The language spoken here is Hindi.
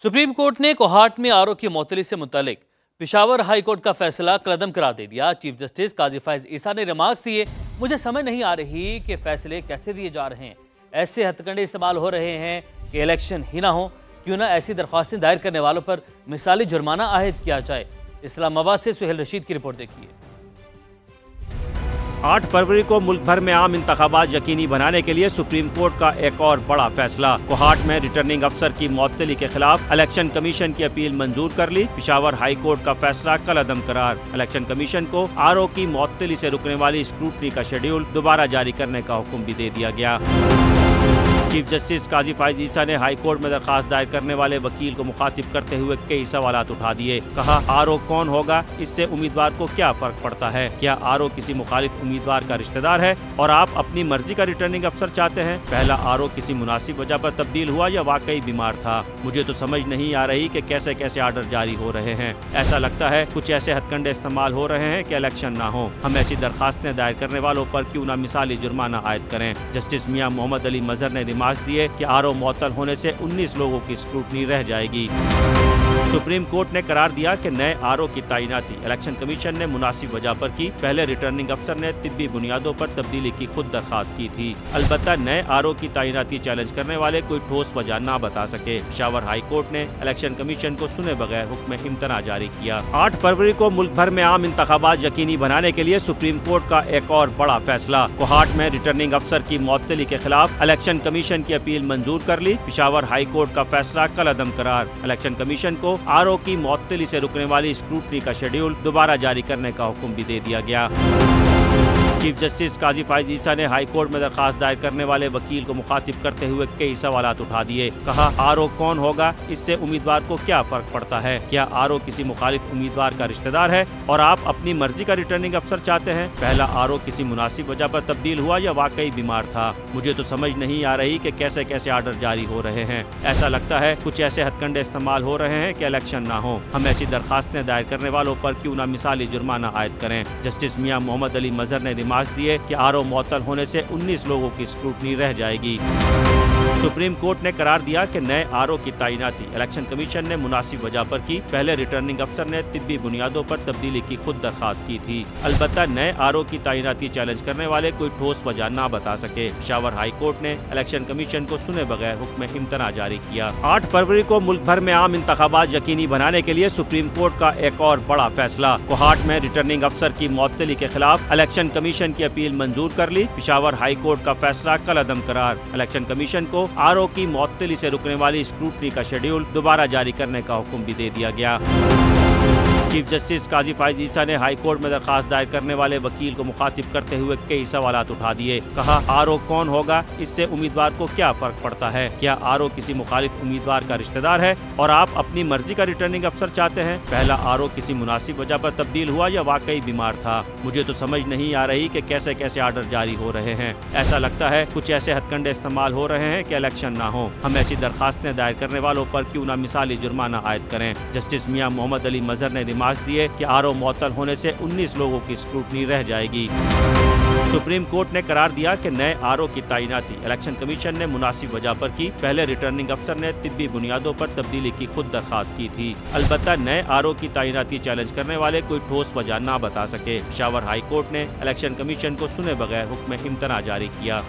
सुप्रीम कोर्ट ने कोहाट में आरओ की मुअत्तली से मुतालिक पेशावर हाई कोर्ट का फैसला कलअदम करार दे दिया। चीफ जस्टिस काजी फाइज ईसा ने रिमार्क्स दिए, मुझे समझ नहीं आ रही कि फैसले कैसे दिए जा रहे हैं। ऐसे हथकंडे इस्तेमाल हो रहे हैं कि इलेक्शन ही ना हो। क्यों ना ऐसी दरख्वास्तें दायर करने वालों पर मिसाली जुर्माना आयद किया जाए। इस्लामाबाद से सुहेल रशीद की रिपोर्ट देखिए। 8 फरवरी को मुल्क भर में आम इंतखाबात यकीनी बनाने के लिए सुप्रीम कोर्ट का एक और बड़ा फैसला। कोहाट में रिटर्निंग अफसर की मुअत्तली के खिलाफ इलेक्शन कमीशन की अपील मंजूर कर ली। पेशावर हाई कोर्ट का फैसला कलअदम करार। इलेक्शन कमीशन को आरओ की मुअत्तली से रुकने वाली स्क्रूटनी का शेड्यूल दोबारा जारी करने का हुक्म भी दे दिया गया। चीफ जस्टिस काजी फाइज ईसा ने हाई कोर्ट में दरखास्त दायर करने वाले वकील को मुखातिब करते हुए कई सवालात उठा दिए। कहा, आरओ कौन होगा, इससे उम्मीदवार को क्या फर्क पड़ता है? क्या आरओ किसी मुखालिफ उम्मीदवार का रिश्तेदार है और आप अपनी मर्जी का रिटर्निंग अफसर चाहते हैं? पहला आरओ किसी मुनासिब वजह पर तब्दील हुआ या वाकई बीमार था? मुझे तो समझ नहीं आ रही कि कैसे कैसे आर्डर जारी हो रहे हैं। ऐसा लगता है कुछ ऐसे हथकंडे इस्तेमाल हो रहे हैं कि इलेक्शन ना हो। हम ऐसी दरखास्तें दायर करने वालों पर क्यों ना मिसाली जुर्माना आयद करें। जस्टिस मियां मोहम्मद अली मजहर ने रिमार्क्स दिए कि आरओ मुअत्तल होने से 19 लोगों की स्क्रूटनी रह जाएगी। सुप्रीम कोर्ट ने करार दिया कि नए आरओ की तैनाती इलेक्शन कमीशन ने मुनासिब वजह पर की। पहले रिटर्निंग अफसर ने तिब्बी बुनियादों पर तब्दीली की खुद दरखास्त की थी। अलबत्ता नए आरओ की तैनाती चैलेंज करने वाले कोई ठोस वजह न बता सके। पेशावर हाई कोर्ट ने इलेक्शन कमीशन को सुने बगैर हुक्म इम्तना जारी किया। 8 फरवरी को मुल्क भर में आम इंतखाबात यकीनी बनाने के लिए सुप्रीम कोर्ट का एक और बड़ा फैसला। कोहाट में रिटर्निंग अफसर की मुअत्तली के खिलाफ इलेक्शन कमीशन की अपील मंजूर कर ली। पेशावर हाई कोर्ट का फैसला कलअदम करार। इलेक्शन कमीशन को आरओ की मुअत्तली से रुकने वाली स्क्रूटनी का शेड्यूल दोबारा जारी करने का हुक्म भी दे दिया गया। चीफ जस्टिस काजी फाइज ईसा ने हाई कोर्ट में दरखास्त दायर करने वाले वकील को मुखातिब करते हुए कई सवालात उठा दिए। कहा, आरओ कौन होगा, इससे उम्मीदवार को क्या फर्क पड़ता है? क्या आरओ किसी मुखालिफ उम्मीदवार का रिश्तेदार है और आप अपनी मर्जी का रिटर्निंग अफसर चाहते हैं? पहला आरओ किसी मुनासिब वजह पर तब्दील हुआ या वाकई बीमार था? मुझे तो समझ नहीं आ रही कि कैसे कैसे आर्डर जारी हो रहे हैं। ऐसा लगता है कुछ ऐसे हथकंडे इस्तेमाल हो रहे हैं कि इलेक्शन ना हो। हम ऐसी दरखास्तें दायर करने वालों पर क्यों ना मिसाली जुर्माना आयद करें। जस्टिस मियां मोहम्मद अली मजहर ने रिमार्क्स दिए कि आरओ मुअत्तल होने से 19 लोगों की स्क्रूटनी रह जाएगी। सुप्रीम कोर्ट ने करार दिया कि नए आरओ की तैनाती इलेक्शन कमीशन ने मुनासिब वजह पर की। पहले रिटर्निंग अफसर ने तिब्बी बुनियादों पर तब्दीली की खुद दरखास्त की थी। अलबत्ता नए आरओ की तैनाती चैलेंज करने वाले कोई ठोस वजह न बता सके। पेशावर हाई कोर्ट ने इलेक्शन कमीशन को सुने बगैर हुक्म इम्तना जारी किया। 8 फरवरी को मुल्क भर में आम इंतखाबात यकीनी बनाने के लिए सुप्रीम कोर्ट का एक और बड़ा फैसला। कोहाट में रिटर्निंग अफसर की मुअत्तली के खिलाफ इलेक्शन कमीशन की अपील मंजूर कर ली। पेशावर हाई कोर्ट का फैसला कलअदम करार। इलेक्शन कमीशन को आरओ की मुअत्तली से रुकने वाली स्क्रूटनी का शेड्यूल दोबारा जारी करने का हुक्म भी दे दिया गया। चीफ जस्टिस काजी फाइज ईसा ने हाई कोर्ट में दरखास्त दायर करने वाले वकील को मुखातिब करते हुए कई सवालात उठा दिए। कहा, आरओ कौन होगा, इससे उम्मीदवार को क्या फर्क पड़ता है? क्या आरओ किसी मुखालिफ उम्मीदवार का रिश्तेदार है और आप अपनी मर्जी का रिटर्निंग अफसर चाहते हैं? पहला आरओ किसी मुनासिब वजह पर तब्दील हुआ या वाकई बीमार था? मुझे तो समझ नहीं आ रही कि कैसे कैसे आर्डर जारी हो रहे हैं। ऐसा लगता है कुछ ऐसे हथकंडे इस्तेमाल हो रहे हैं कि इलेक्शन ना हो। हम ऐसी दरखास्तें दायर करने वालों पर क्यों ना मिसाली जुर्माना आयद करें। जस्टिस मियां मोहम्मद अली मजहर ने रिमार्क्स दिए कि आरओ मुअत्तल होने से 19 लोगों की स्क्रूटनी रह जाएगी। सुप्रीम कोर्ट ने करार दिया कि नए आरओ की तैनाती इलेक्शन कमीशन ने मुनासिब वजह पर की। पहले रिटर्निंग अफसर ने तिब्बी बुनियादों पर तब्दीली की खुद दरखास्त की थी। अलबत्ता नए आरओ की तैनाती चैलेंज करने वाले कोई ठोस वजह न बता सके। पेशावर हाई कोर्ट ने इलेक्शन कमीशन को सुने बगैर हुक्म इम्तना जारी किया।